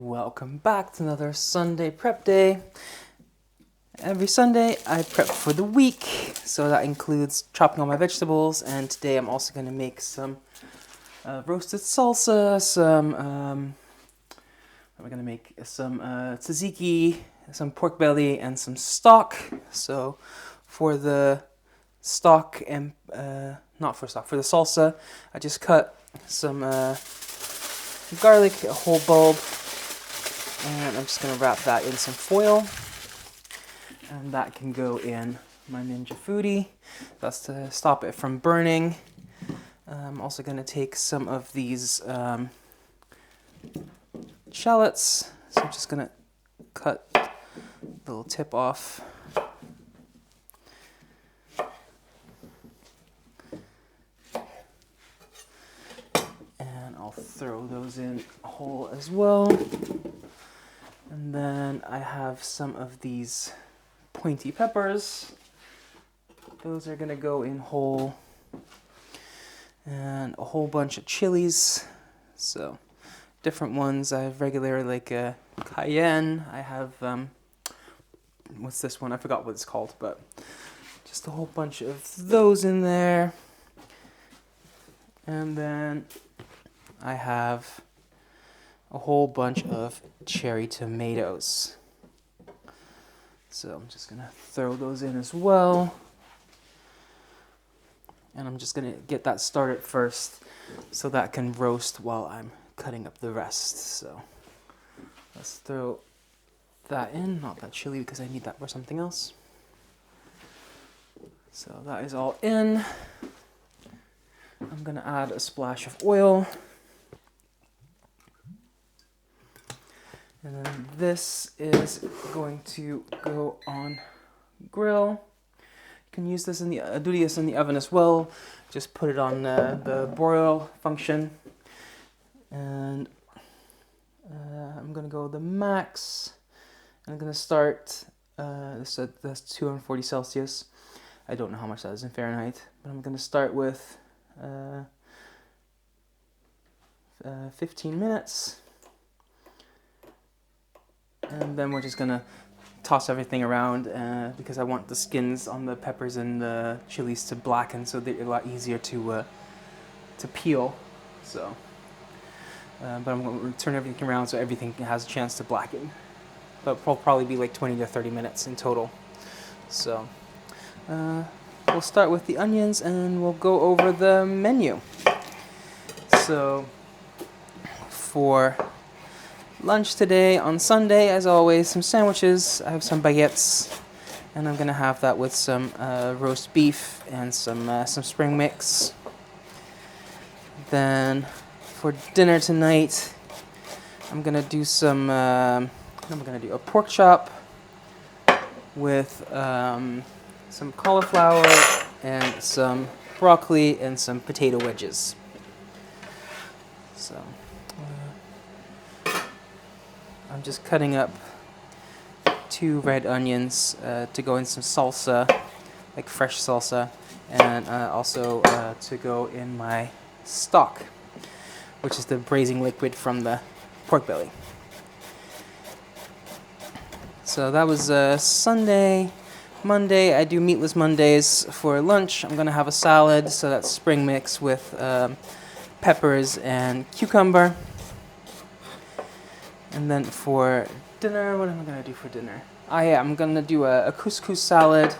Welcome back to another Sunday prep day. Every Sunday I prep for the week, so that includes chopping all my vegetables, and today I'm also going to make some roasted salsa, we're going to make some tzatziki, some pork belly, and some stock. So for the stock and, for the salsa, I just cut some garlic, a whole bulb, and I'm just going to wrap that in some foil. And that can go in my Ninja Foodi. That's to stop it from burning. I'm also going to take some of these shallots. So I'm just going to cut the little tip off. And I'll throw those in whole as well. And then I have some of these pointy peppers. Those are gonna go in whole. And a whole bunch of chilies. So different ones. I have regular like cayenne. I have what's this one? I forgot what it's called, but just a whole bunch of those in there. And then I have a whole bunch of cherry tomatoes. So I'm just gonna throw those in as well. And I'm just gonna get that started first so that can roast while I'm cutting up the rest. So let's throw that in, not that chili because I need that for something else. So that is all in. I'm gonna add a splash of oil. And then this is going to go on grill. You can use this do this in the oven as well. Just put it on the broil function. And I'm gonna go the max. I'm gonna start, that's 240 Celsius. I don't know how much that is in Fahrenheit, but I'm gonna start with 15 minutes. And then we're just gonna toss everything around because I want the skins on the peppers and the chilies to blacken, so they're a lot easier to peel. So, but I'm gonna turn everything around so everything has a chance to blacken. But it'll probably be like 20 to 30 minutes in total. So, we'll start with the onions and we'll go over the menu. So, for lunch today on Sunday, as always, some sandwiches. I have some baguettes, and I'm gonna have that with some roast beef and some spring mix. Then for dinner tonight, I'm gonna do I'm gonna do a pork chop with some cauliflower and some broccoli and some potato wedges. So I'm just cutting up 2 red onions to go in some salsa, like fresh salsa, and also to go in my stock, which is the braising liquid from the pork belly. So that was Sunday. Monday, I do meatless Mondays for lunch. I'm gonna have a salad, so that's spring mix with peppers and cucumber. And then for dinner, what am I gonna do for dinner? I'm gonna do a couscous salad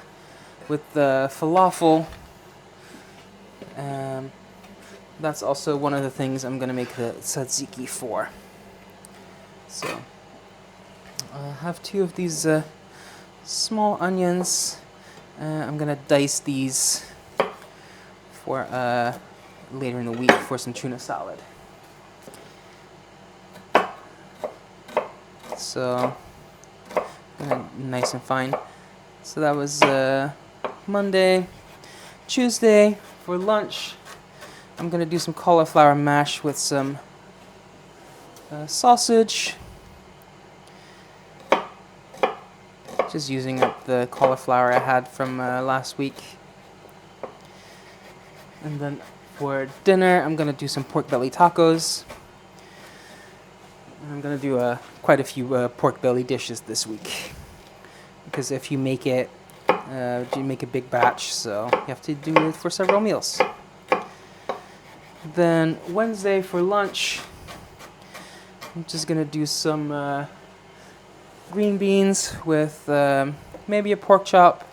with the falafel. That's also one of the things I'm gonna make the tzatziki for. So I have 2 of these small onions. I'm gonna dice these for later in the week for some tuna salad. So nice and fine. So that was Monday. Tuesday for lunch, I'm gonna do some cauliflower mash with some sausage. Just using up the cauliflower I had from last week. And then for dinner, I'm gonna do some pork belly tacos. I'm gonna do quite a few pork belly dishes this week, because if you make it, you make a big batch, so you have to do it for several meals. Then Wednesday for lunch, I'm just gonna do some green beans with maybe a pork chop.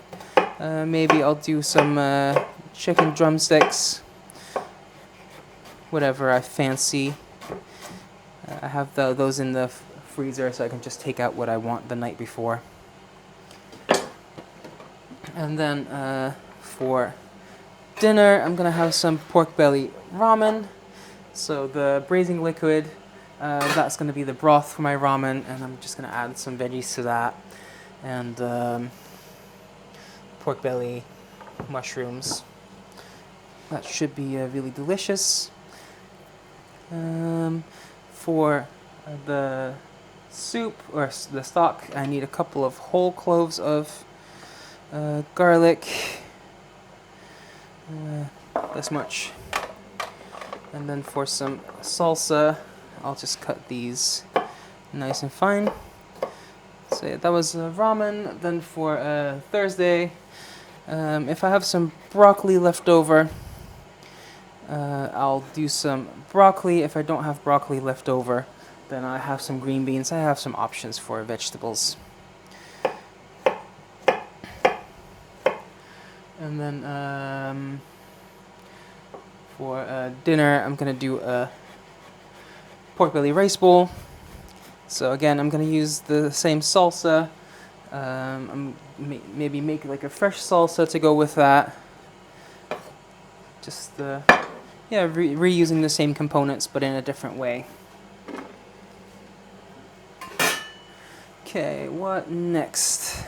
Maybe I'll do some chicken drumsticks, whatever I fancy. I have those in the freezer, so I can just take out what I want the night before. And then for dinner, I'm gonna have some pork belly ramen. So the braising liquid, that's gonna be the broth for my ramen, and I'm just gonna add some veggies to that, and pork belly, mushrooms. That should be really delicious. For the soup or the stock, I need a couple of whole cloves of garlic, this much. And then for some salsa, I'll just cut these nice and fine. So yeah, that was ramen. Then for Thursday, if I have some broccoli left over, I'll do some broccoli. If I don't have broccoli left over, then I have some green beans. I have some options for vegetables. And then for dinner, I'm gonna do a pork belly rice bowl. So again, I'm gonna use the same salsa. Maybe make like a fresh salsa to go with that. Just reusing the same components but in a different way. Okay, what next?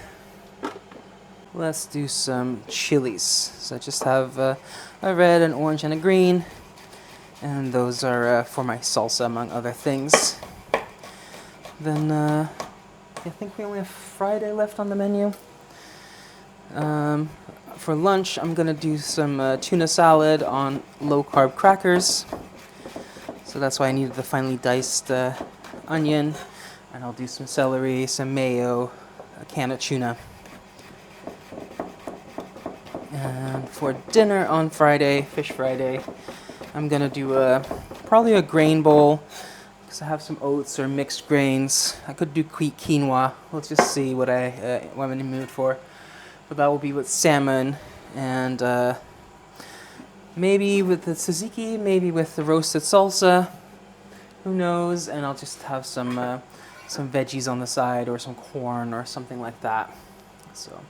Let's do some chilies. So I just have a red, an orange, and a green. And those are for my salsa, among other things. Then I think we only have Friday left on the menu. For lunch, I'm gonna do some tuna salad on low-carb crackers. So that's why I needed the finely diced onion. And I'll do some celery, some mayo, a can of tuna. And for dinner on Friday, Fish Friday, I'm gonna do probably a grain bowl, because I have some oats or mixed grains. I could do quinoa. We'll just see what I'm in the mood for. But that will be with salmon and maybe with the tzatziki, maybe with the roasted salsa. Who knows? And I'll just have some veggies on the side, or some corn or something like that. So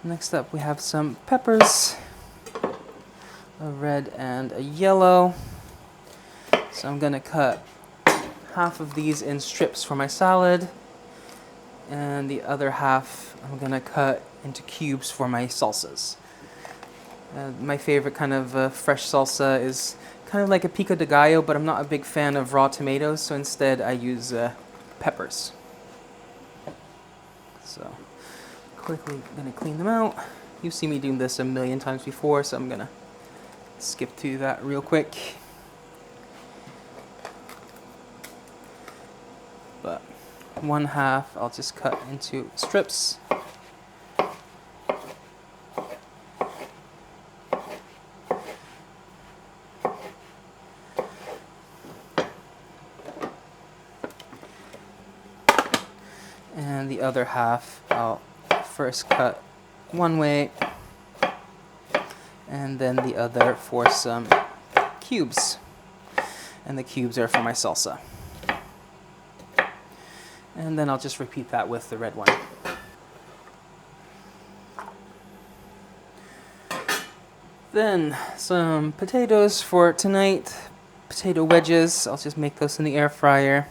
next up, we have some peppers, a red and a yellow. So I'm gonna cut half of these in strips for my salad, and the other half I'm gonna cut into cubes for my salsas. My favorite kind of fresh salsa is kind of like a pico de gallo, but I'm not a big fan of raw tomatoes, so instead I use peppers. So quickly gonna clean them out. You've seen me doing this a million times before, so I'm gonna skip to that real quick. But one half I'll just cut into strips. And the other half I'll first cut one way, and then the other for some cubes. And the cubes are for my salsa. And then I'll just repeat that with the red one. Then some potatoes for tonight. Potato wedges. I'll just make those in the air fryer.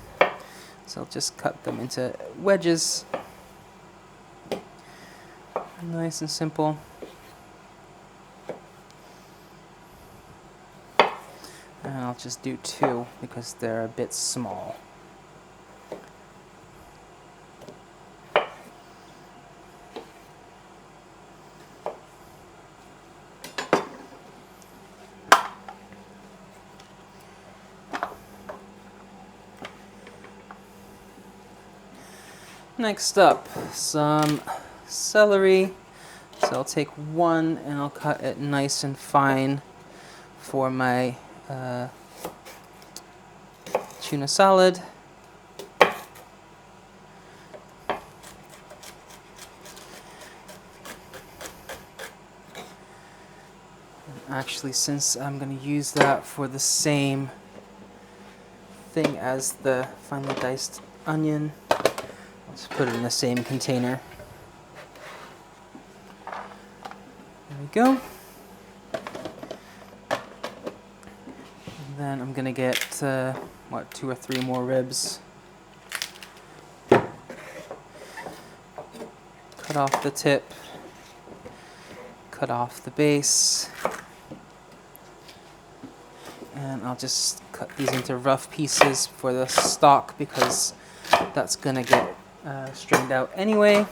So I'll just cut them into wedges. Nice and simple. And I'll just do 2 because they're a bit small. Next up, some celery. So I'll take one and I'll cut it nice and fine for my tuna salad. Actually, since I'm going to use that for the same thing as the finely diced onion, let's put it in the same container. There we go. And then I'm going to get, 2 or 3 more ribs. Cut off the tip. Cut off the base. And I'll just cut these into rough pieces for the stock because that's going to get strained out anyway.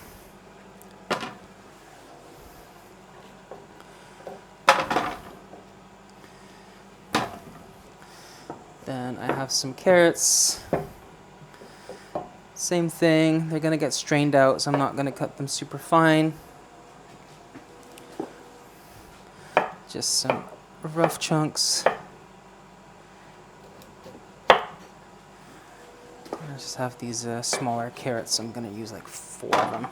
Then I have some carrots. Same thing, they're going to get strained out, so I'm not going to cut them super fine. Just some rough chunks. I just have these smaller carrots. I'm going to use like 4 of them.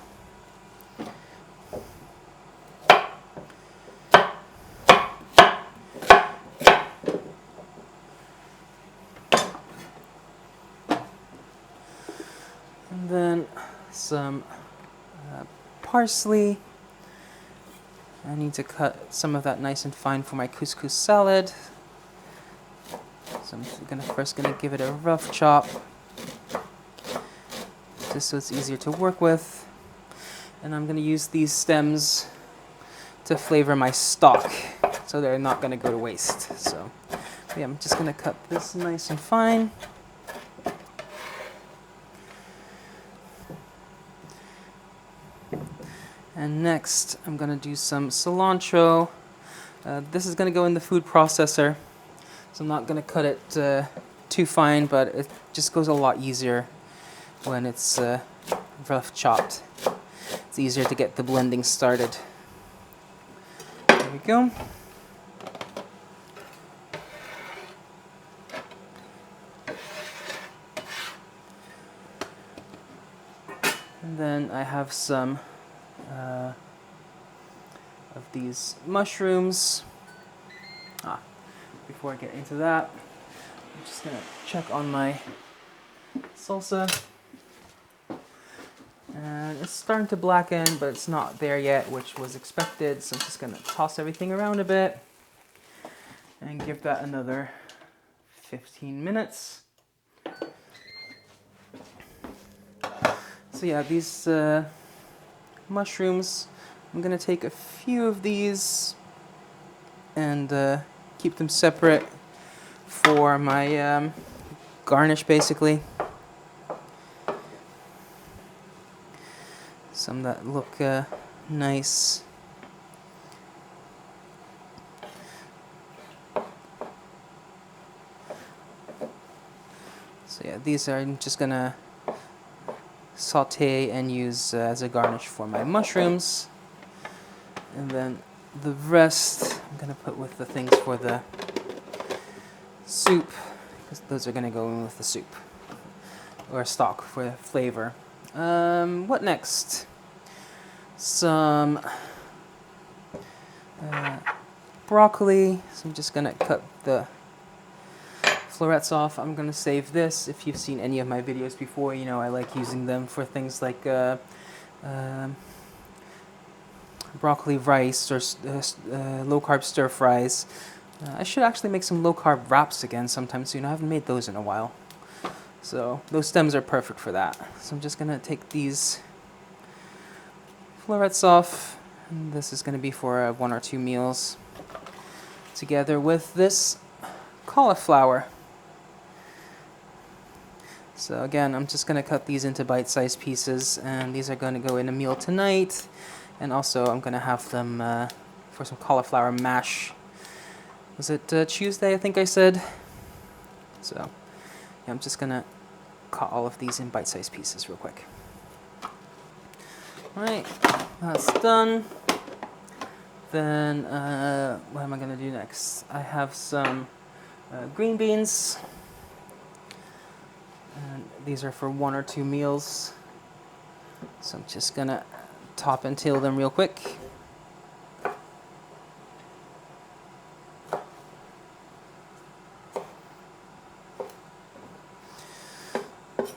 And then some parsley. I need to cut some of that nice and fine for my couscous salad. So I'm first gonna give it a rough chop, just so it's easier to work with. And I'm gonna use these stems to flavor my stock, so they're not gonna go to waste. So yeah, I'm just gonna cut this nice and fine. And next, I'm going to do some cilantro. This is going to go in the food processor, so I'm not going to cut it too fine, but it just goes a lot easier when it's rough chopped. It's easier to get the blending started. There we go. And then I have some of these mushrooms. Before I get into that, I'm just gonna check on my salsa. And it's starting to blacken, but it's not there yet, which was expected. So I'm just gonna toss everything around a bit and give that another 15 minutes. So yeah, these mushrooms, I'm going to take a few of these and keep them separate for my garnish, basically. Some that look nice. So yeah, these are, I'm just going to saute and use as a garnish for my mushrooms. And then the rest I'm going to put with the things for the soup, because those are going to go in with the soup, or stock for flavor. What next? Some broccoli. So I'm just going to cut the florets off. I'm going to save this. If you've seen any of my videos before, you know I like using them for things like broccoli rice or low-carb stir-fries. I should actually make some low-carb wraps again sometime soon. I haven't made those in a while. So those stems are perfect for that. So I'm just going to take these florets off. And this is going to be for 1 or 2 meals. Together with this cauliflower. So again, I'm just going to cut these into bite-sized pieces, and these are going to go in a meal tonight. And also I'm going to have them for some cauliflower mash. Was it Tuesday, I think I said? So yeah, I'm just going to cut all of these in bite-sized pieces real quick. Right, that's done. Then what am I gonna do next? I have some green beans, and these are for 1 or 2 meals. So I'm just gonna top and tail them real quick.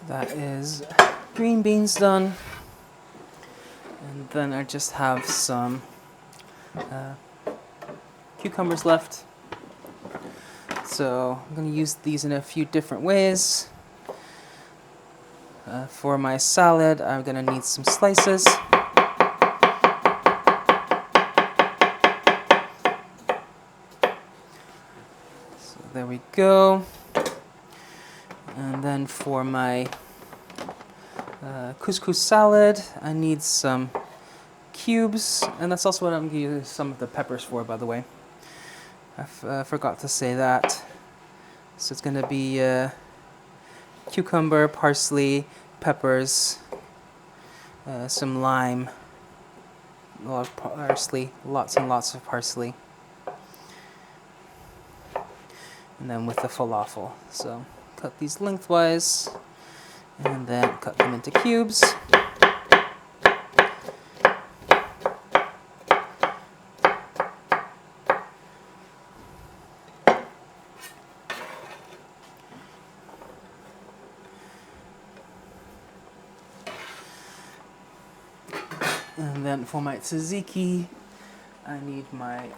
That is green beans done. And then I just have some cucumbers left. So I'm going to use these in a few different ways. For my salad, I'm going to need some slices. So there we go. And then for my couscous salad, I need some cubes, and that's also what I'm going to use some of the peppers for, by the way. I forgot to say that. So it's going to be cucumber, parsley, peppers, some lime, a lot of parsley, lots and lots of parsley, and then with the falafel. So cut these lengthwise, and then cut them into cubes. And then for my tzatziki, I need my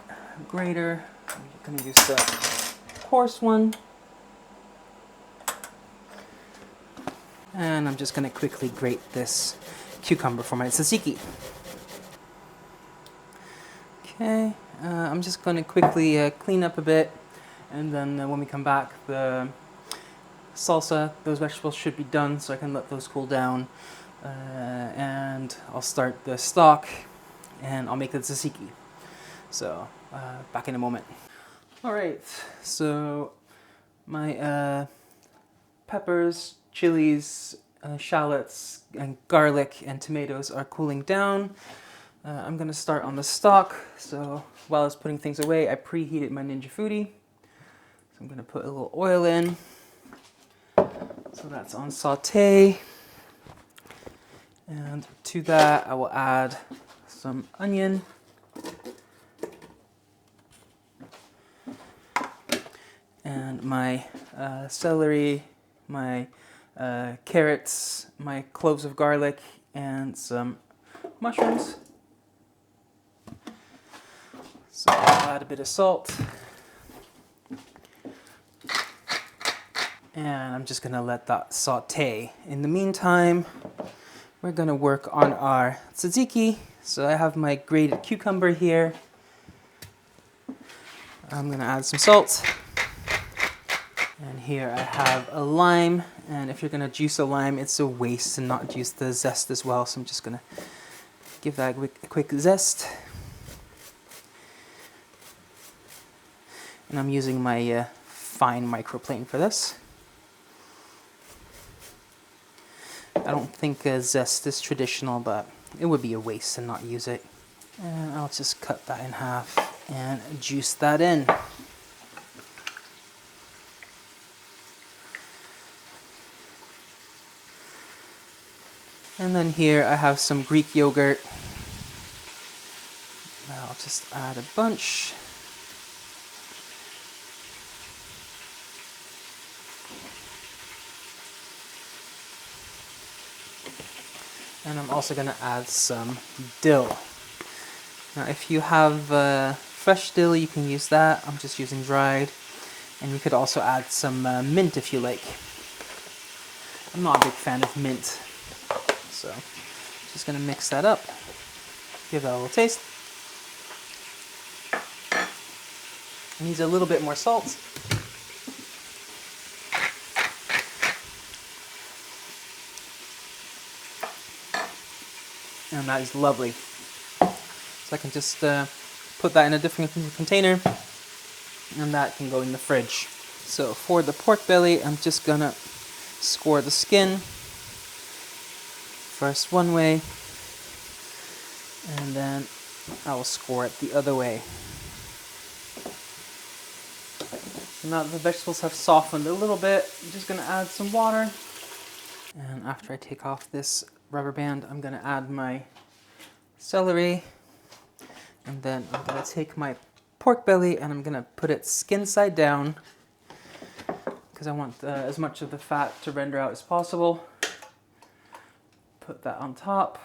grater. I'm going to use the horse one. And I'm just going to quickly grate this cucumber for my tzatziki. Okay, I'm just going to quickly clean up a bit, and then when we come back, the salsa, those vegetables should be done, so I can let those cool down. And I'll start the stock, and I'll make the tzatziki. So, back in a moment. Alright, so my peppers, chilies, shallots, and garlic and tomatoes are cooling down. I'm going to start on the stock. So while I was putting things away, I preheated my Ninja Foodi. So I'm going to put a little oil in. So that's on saute. And to that, I will add some onion. And my celery, my carrots, my cloves of garlic, and some mushrooms. So I'll add a bit of salt. And I'm just going to let that saute. In the meantime, we're going to work on our tzatziki. So I have my grated cucumber here. I'm going to add some salt. And here I have a lime. And if you're going to juice a lime, it's a waste to not juice the zest as well. So I'm just going to give that a quick zest. And I'm using my fine microplane for this. I don't think zest is traditional, but it would be a waste to not use it. And I'll just cut that in half and juice that in. And then here I have some Greek yogurt. I'll just add a bunch. And I'm also going to add some dill. Now if you have fresh dill, you can use that. I'm just using dried. And you could also add some mint if you like. I'm not a big fan of mint. So just going to mix that up. Give that a little taste. It needs a little bit more salt. And that is lovely. So I can just put that in a different container, and that can go in the fridge. So for the pork belly, I'm just gonna score the skin. First one way, And then I will score it the other way. Now that the vegetables have softened a little bit, I'm just gonna add some water. And after I take off this rubber band, I'm gonna add my celery. And then I'm gonna take my pork belly and I'm gonna put it skin side down because I want as much of the fat to render out as possible. Put that on top.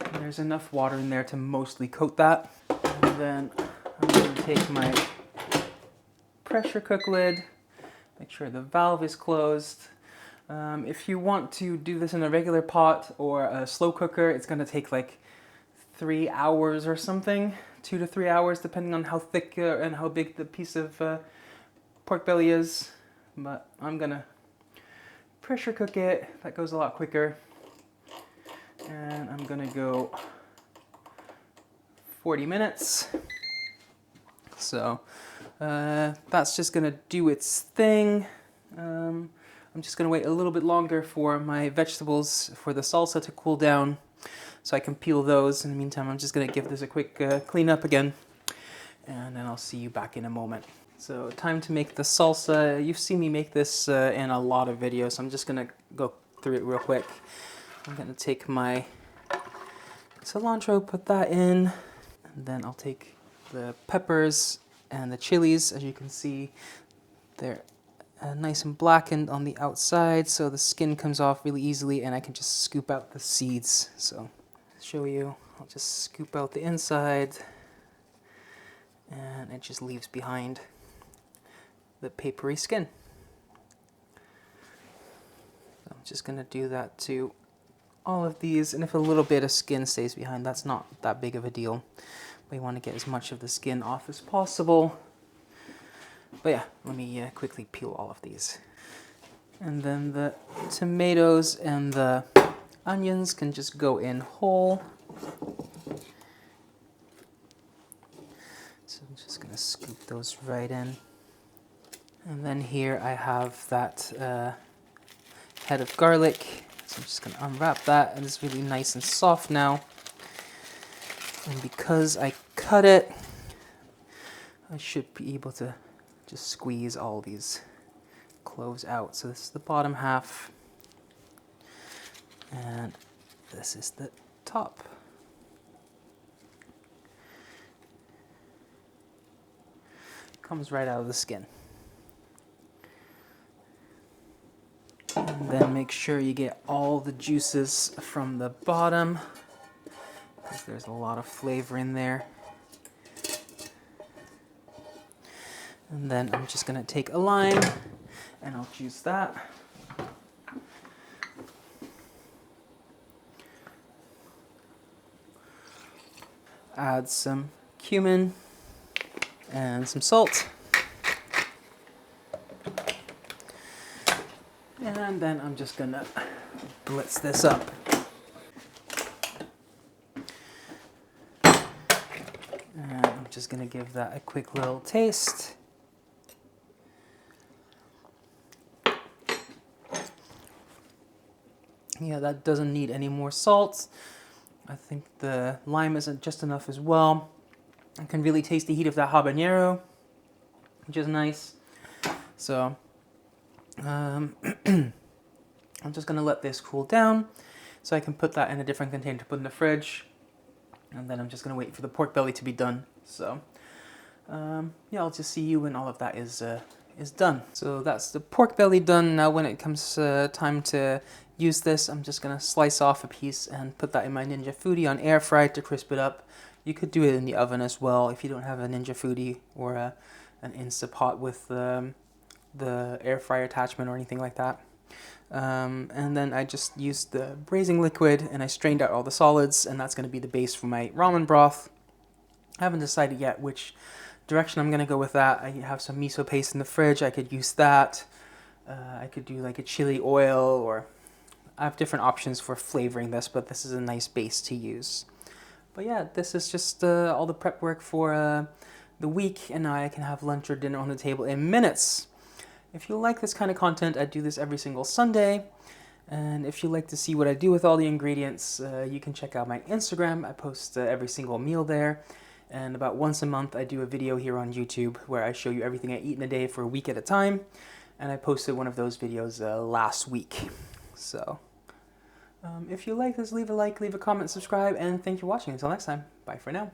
And there's enough water in there to mostly coat that. And then I'm gonna take my pressure cook lid, make sure the valve is closed. If you want to do this in a regular pot or a slow cooker, it's gonna take like 3 hours or something, 2 to 3 hours, depending on how thick and how big the piece of pork belly is. But I'm gonna pressure cook it. That goes a lot quicker. And I'm gonna go 40 minutes. So that's just gonna do its thing. I'm just gonna wait a little bit longer for my vegetables, for the salsa to cool down so I can peel those. In the meantime, I'm just gonna give this a quick clean up again, and then I'll see you back in a moment. So time to make the salsa. You've seen me make this in a lot of videos, so I'm just gonna go through it real quick. I'm gonna take my cilantro, put that in, and then I'll take the peppers and the chilies. As you can see, they're nice and blackened on the outside, so the skin comes off really easily, and I can just scoop out the seeds. So to show you, I'll just scoop out the inside, and it just leaves behind the papery skin. So I'm just gonna do that to all of these, and if a little bit of skin stays behind, that's not that big of a deal. We want to get as much of the skin off as possible. But yeah, let me quickly peel all of these. And then the tomatoes and the onions can just go in whole. So I'm just gonna scoop those right in. And then here I have that head of garlic. So I'm just gonna unwrap that, and it's really nice and soft now. And because I cut it, I should be able to just squeeze all these cloves out. So this is the bottom half, and this is the top. Comes right out of the skin. And then make sure you get all the juices from the bottom, because there's a lot of flavor in there. And then I'm just gonna take a lime and I'll juice that. Add some cumin and some salt. And then I'm just gonna blitz this up. And I'm just gonna give that a quick little taste. Yeah, that doesn't need any more salt. I think the lime isn't just enough as well. I can really taste the heat of that habanero, which is nice. So I'm just gonna let this cool down so I can put that in a different container to put in the fridge. And then I'm just gonna wait for the pork belly to be done. So yeah, I'll just see you when all of that is done. So that's the pork belly done. Now when it comes time to use this, I'm just gonna slice off a piece and put that in my Ninja Foodi on air fry to crisp it up. You could do it in the oven as well if you don't have a Ninja Foodi or an Instapot with the air fryer attachment or anything like that. And then I just used the braising liquid and I strained out all the solids, and that's gonna be the base for my ramen broth. I haven't decided yet which direction I'm gonna go with that. I have some miso paste in the fridge. I could use that. I could do like a chili oil, or I have different options for flavoring this, but this is a nice base to use. But yeah, this is just all the prep work for the week, and now I can have lunch or dinner on the table in minutes. If you like this kind of content, I do this every single Sunday. And if you'd like to see what I do with all the ingredients, you can check out my Instagram. I post every single meal there. And about once a month, I do a video here on YouTube where I show you everything I eat in a day for a week at a time. And I posted one of those videos last week. So if you like this, leave a like, leave a comment, subscribe, and thank you for watching. Until next time, bye for now.